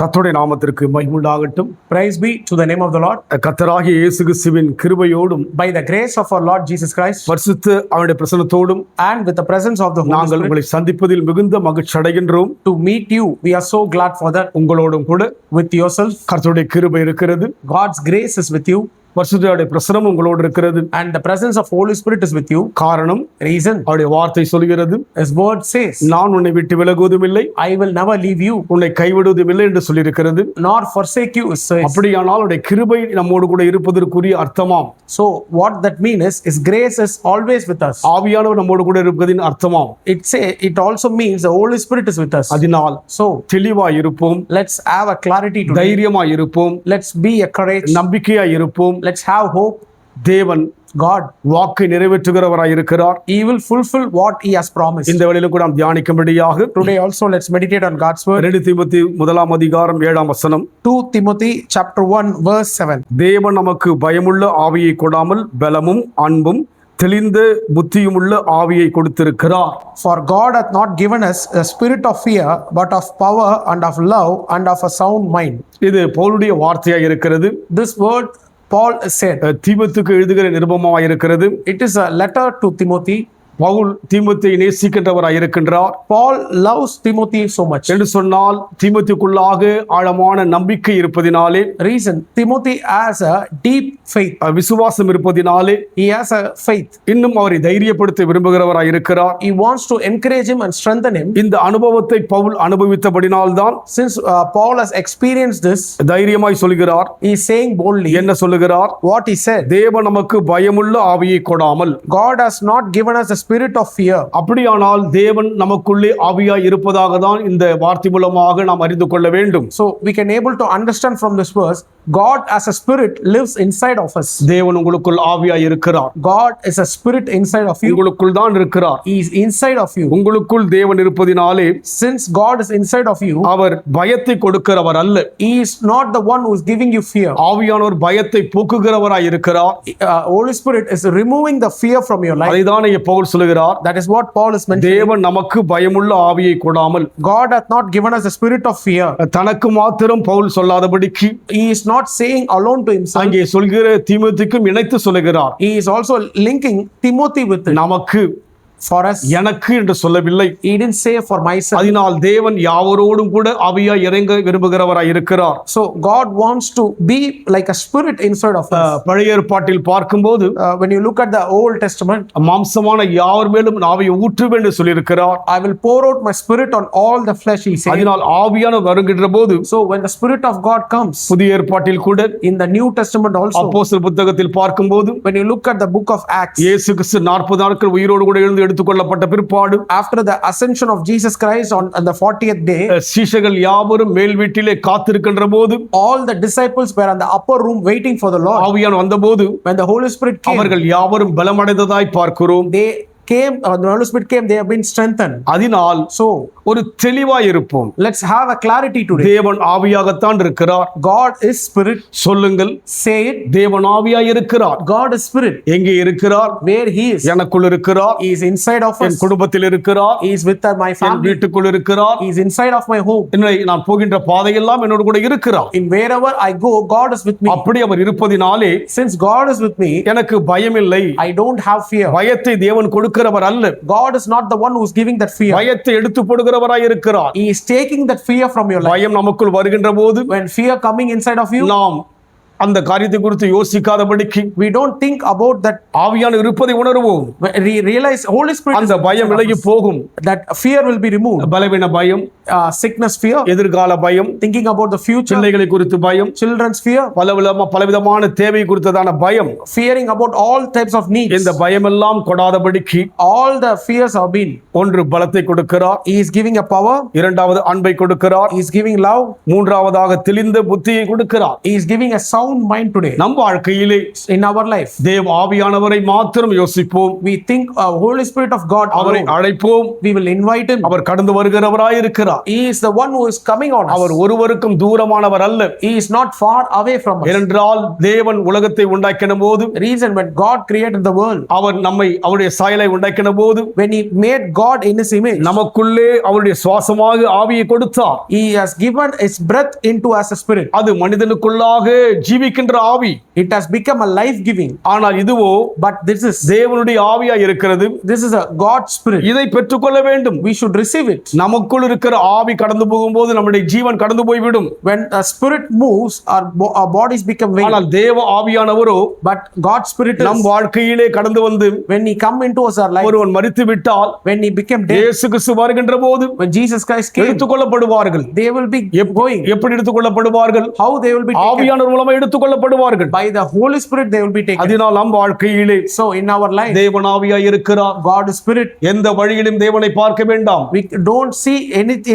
கர்த்தருடைய நாமத்திற்கு மகிமை உண்டாகட்டும். Praise be to the name of the Lord. கர்த்தராகிய இயேசு கிறிஸ்துவின் கிருபையோடும் By the grace of our Lord Jesus Christ பரிசுத்த அவருடைய பிரசன்னத்தோடும் and with the presence of the Holy நாங்கள் Spirit, உங்களை சந்திப்பதில் மிகுந்த மகிழ்ச்சி அடைகின்றோம். to meet you, we are so glad for that. உங்களோடும் கூட With yourself, கர்த்தருடைய கிருபை இருக்கிறது. God's grace is with you, பரிசுத்தருடைய பிரசன்னம் உங்களோடு இருக்கிறது. and the presence of Holy Spirit is with you. காரணம், Reason, அவருடைய வார்த்தை சொல்கிறது, His word says, நான் உன்னை விட்டு விலகுவதும் இல்லை, I will never leave you உன்னை கைவிடுவதும் இல்லை என்று சொல்லியிருக்கிறது. nor forsake you, it says. அப்படியானால் அவருடைய கிருபை நம்மோடு கூட இருப்பதற்குரிய அர்த்தமாம். So what that means is His grace is always with us. ஆவியானவர் நம்மோடு கூட இருப்பதின் அர்த்தமாம். It also means the Holy Spirit is with us. அதனால் So தெளிவாய் இருப்போம், let's have a clarity today. தைரியமாய் இருப்போம், Let's be a courage. நம்பிக்கையாய் இருப்போம். Let's have hope. தேவன் God, வாக்கை நிறைவேற்றுகிறவராய் இருக்கிறார். He will fulfill what He has promised. இந்த வேளையிலும் கூட நாம் தியானிக்கும்படியாக Today also let's meditate on God's word. 2 தீமோத்தேயு 1:7 2 Timothy chapter 1 verse 7. தேவன் நமக்கு பயமுள்ள ஆவியை கொடாமல் பலமும் அன்பும் தெளிந்த புத்தியுமுள்ள ஆவியை கொடுத்திருக்கிறார். For God hath not given us a spirit of fear, but of power and of love and of a sound mind. இது பவுலுடைய வார்த்தையாக இருக்கிறது. This word Paul said. தீமோத்தேயுக்கு எழுதுகிற நிருபமாய் இருக்கிறது. It is a letter to Timothy. Pavul தீமோத்தேயை நேசிக்கின்றவராய் இருக்கின்றார். Paul loves Timothy so much. என்று சொன்னால் தீமோத்தேயுக்குள்ளாக ஆழமான நம்பிக்கை இருப்பதினாலே, Reason, Timothy has a deep faith. விசுவாசம் இருப்பதினாலே He has a faith. இன்னும் அவரை தைரியப்படுத்த விரும்புகிறவராய் இருக்கிறார். He wants to encourage him and strengthen him. இந்த அனுபவத்தை Pavul அனுபவித்தபடினால்தான் Since Paul has experienced this, தைரியமாய் சொல்கிறார். he is saying boldly என்ன சொல்லுகிறார்? what he said. தேவன் நமக்கு பயமுள்ள ஆவியை கொடாமல், God has not given us a spirit of fear. அப்படியானால் தேவன் நமக்குள்ளே ஆவியாய் இருப்பதாக தான் இந்த வார்த்தை மூலமாக நாம் அறிந்து கொள்ள வேண்டும். So we can able to understand from this verse, God as a spirit lives inside of us. தேவன் உங்களுக்குள் ஆவியாய் இருக்கிறார். God is a spirit inside of you. உங்களுக்குள் தான் இருக்கிறார். He is inside of you. உங்களுக்குள் தேவன் இருப்பதினாலே Since God is inside of you, அவர் பயத்தை கொடுக்கிறவர் அல்ல. He is not the one who is giving you fear. ஆவியானவர் பயத்தை போக்குகிறவராய் இருக்கிறார். Holy Spirit is removing the fear from your life. அதைதான் பவுல் சொல்லுகிறார். That is what Paul is mentioning. தேவன் நமக்கு பயமுள்ள ஆவியை கொடாமல், God hath not given us a spirit of fear. தனக்கு மாத்திரம் Pavul சொல்லாதபடிக்கு He is not saying alone to himself. அங்கே சொல்கிற தீமோத்தேயுக்கும் இணைத்து சொல்லுகிறார். He is also linking Timothy with it. நமக்கு, For us, எனக்கு என்று சொல்லவில்லை. he didn't say for myself. அதனால் தேவன் யாவரோடும் கூட ஆவியாய் இறங்க விரும்புகிறவராய் இருக்கிறார். So God wants to be like a spirit inside of us. பழைய ஏற்பாட்டில் பார்க்கும்போது When you look at the Old Testament, மாம்சமான யாவர் மேலும் ஆவியை ஊற்றுவேன் என்று சொல்லியிருக்கிறார். I will pour out my spirit on all the flesh, he said. அதனால் ஆவியானவர் வருகின்ற போது, So when the spirit of God comes, புதிய ஏற்பாட்டில் கூட in the New Testament also, அப்போஸ்தலர் புத்தகத்தில் பார்க்கும்போது, when you look at the book of Acts, இயேசு கிறிஸ்து 40 நாட்கள் உயிரோடு கூட எழுந்து எடுத்துக்கொள்ளப்பட்ட பிற்பாடு, after the ascension of Jesus Christ on the 40th day, சீஷர்கள் யாவரும் மேல் வீட்டிலே காத்திருக்கின்ற போது, all the disciples were in the upper room waiting for the Lord. ஆவியானவர் வந்தபோது When the Holy Spirit came, அவர்கள் யாவரும் பலமடைந்ததாய் பார்க்கிறோம். they came, the Holy Spirit came, they have been strengthened. அதனால் So ஒரு தெளிவாய் இருப்போம். let's have a clarity today. தேவன் ஆவியாகத்தான் இருக்கிறார். God is spirit. சொல்லுங்கள், Say it. தேவன் ஆவியாய் இருக்கிறார். God is spirit. எங்கே இருக்கிறார்? Where he is, எனக்குள் இருக்கிறார். he is inside of N us. குடும்பத்தில் இருக்கிறார். He is with my N family. வீட்டுக்குள் இருக்கிறார். He is inside of my home. நான் போகின்ற பாதையெல்லாம் என்னோடு கூட இருக்கிறார். In wherever I go, God is with me. அப்படி அவர் இருப்பதினாலே Since God is with me, எனக்கு பயமில்லை. I don't have fear. பயத்தை தேவன் கொடுக்கிறவர் அல்ல. God is not the one who is giving that fear. பயத்தை எடுத்து போடுகிறவராய் இருக்கிறார். He is taking that fear from your life. பயம் நமக்குள் வருகின்ற போது, When fear coming inside of you, நாம் அந்த காரியத்தை குறித்து யோசிக்காதபடிக்கு we don't think about that. ஆவியான இருப்பதை உணர்வோம். We realize Holy Spirit அந்த is பயம் inside of விலகி us. போகும். That fear will be removed. பலவீன பயம், Sickness fear, எதிர்கால பயம், thinking about the future, பிள்ளைகளை குறித்து பயம், children's fear, பலவிதமான தேவை குறித்ததான பயம், fearing about all types of needs. இந்த பயமெல்லாம் கொடாதபடிக்கு All the fears have been. ஒன்று பலத்தை கொடுக்கிறார், He is giving a power. இரண்டாவது அன்பை கொடுக்கிறார், He is giving love. மூன்றாவதாக தெளிந்த புத்தியை கொடுக்கிறார். He is giving a sound sound mind today. நம் வாழ்க்கையிலே In our life, தேவ ஆவியானவரை மாத்திரம் யோசிப்போம். we think Holy Spirit of God அவரை alone. அழைப்போம். We will invite him. அவர் கடந்து வருகிறவராய் இருக்கிறார். He is the one who is coming on us. அவர் ஒருவருக்கும் தூரமானவர் அல்ல. He is not far away from us. ஏனென்றால் தேவன் உலகத்தை உண்டாக்கின போது, Reason, when God created the world, அவர் நம்மை அவருடைய சாயலை உண்டாக்கின போது, when he made God in his image, நமக்குள்ளே அவருடைய சுவாசமாக ஆவியை கொடுத்தார். he has given his breath into us a spirit. அது மனிதனுக்குள்ளாக ஜீவிக்கின்ற ஆவி. It has become a life giving. ஆனால் இதுவோ But this is தேவனுடைய ஆவியா இருக்கிறது. a God spirit. இதை பெற்றுக்கொள்ள வேண்டும். We should receive it. நமக்குள் இருக்கிற ஆவி கடந்து போகும்போது நம்முடைய ஜீவன் கடந்து போய்விடும். When a spirit moves, our bodies become weak. ஆனால் தேவ ஆவியானவரோ, But God's spirit is, நம் வாழ்க்கையிலே கடந்து வந்து when he come into our life, ஒருவன் மரித்து விட்டால், when he became dead, இயேசு கிறிஸ்து வருகின்ற போது when Jesus Christ came, எடுத்துக்கொள்ளப்படுவார்கள். they will be going. எப்படி எடுத்துக்கொள்ளப்படுவார்கள்? How they will be taken? ஆவியானவர் மூலமாக எடுத்துக்கொள்ளப்படுவார்கள். By the Holy Spirit they will be taken. அதனால் நம் வாழ்க்கையிலே So in our life, தேவன் ஆவியாய் இருக்கிறார். God is spirit. எந்த வழியிலும் தேவனை பார்க்க வேண்டாம். We don't see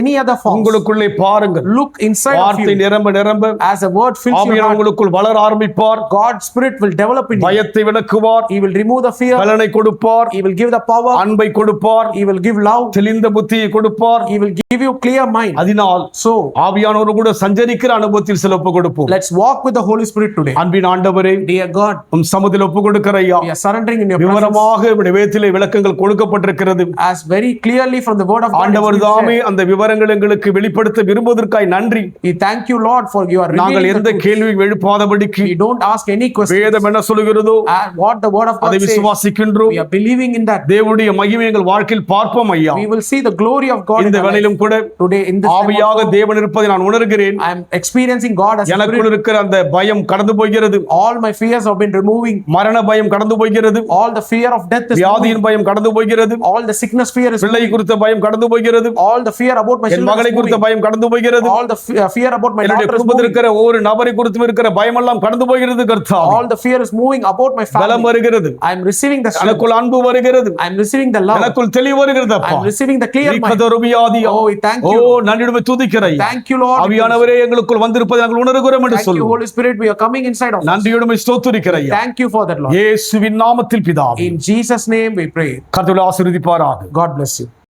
any other form. உங்களுக்குள்ளே பாருங்கள். Look inside of வார்த்தை you. நிரம்ப நிரம்ப As a word fills your ஆவியானவர் heart, உங்களுக்குள் வளர ஆரம்பிப்பார். God's spirit will develop in you. பயத்தை விலக்குவார். He will remove the fear. பலனை கொடுப்பார். He will give the power. அன்பை கொடுப்பார். He will give love. தெளிந்த புத்தியை கொடுப்பார். He will give you clear mind. அதனால் So ஆவியானவர் கூட சஞ்சரிக்கிற அனுபவத்தில் சில ஒப்பு கொடுப்போம். let's walk with the Holy Spirit today. அன்பின் ஆண்டவரே, Dear God, உம் சமூகத்தில் ஒப்பு கொடுக்கிற ஐயா, we are surrendering in your presence. விவரமாக உம்முடைய வேதத்திலே விளக்கங்கள் கொடுக்கப்பட்டிருக்கிறது. As very clearly from the word of God, ஆண்டவர் it's been தாமே said. அந்த விவரங்கள் எங்களுக்கு வெளிப்படுத்த விரும்புவதற்காய் நன்றி. We thank you, Lord, for you are நாங்கள் revealing எந்த the truth. கேள்வியும் எழுப்பாதபடிக்கு We don't ask any question. வேதம் என்ன சொல்கிறதோ What the word of God அதை says, விசுவாசிக்கின்றோம். we are believing in that. தேவனுடைய மகிமை எங்கள் வாழ்க்கையில் பார்ப்போம் ஐயா. We will see the glory of God in இந்த our life. வேளையிலும் கூட Today in this time ஆவியாக also, தேவன் இருப்பதை நான் உணர்கிறேன். I am experiencing God as a எனக்குள் spirit. இருக்கிற அந்த பயம் கடந்து போகிறது. All my fears have been removing. மரண பயம் கடந்து போகிறது. All the fear of death is moving. வியாதியின் பயம் கடந்து போகிறது. All the sickness fear is பிள்ளை moving. குறித்த பயம் கடந்து போகிறது. All the fear about my N children மகளை is குறித்த moving. பயம் கடந்து போகிறது. All the fear about my என்னுடைய daughter is குடும்பத்தில் moving. இருக்கிற ஒவ்வொரு நபரை குறித்தும் இருக்கிற பயமெல்லாம் கடந்து போகிறது கர்த்தாவே. All the fear is moving about my பலம் family. வருகிறது. I am receiving the strength. எனக்குள் அன்பு வருகிறது. I am receiving the love. எனக்குள் தெளிவு வருகிறது I அப்பா. am receiving the clear mind. நீக்கதருவியாதியா. Oh, we thank O you. நன்றியுடன் துதிக்கிறேன். Thank you, Lord. ஆவியானவரே எங்களுக்குள் வந்திருப்பதை நாங்கள் உணர்கிறோம் என்று Thank you, சொல்லுவோம். Holy Spirit. We are coming inside of us. நன்றியுடன் ஸ்தோத்திரிக்கிறேன். Thank you for that, Lord. இயேசுவின் நாமத்தில் பிதாவே. In Jesus' name we pray. கர்த்தர் ஆசீர்வதிப்பாராக. God bless you.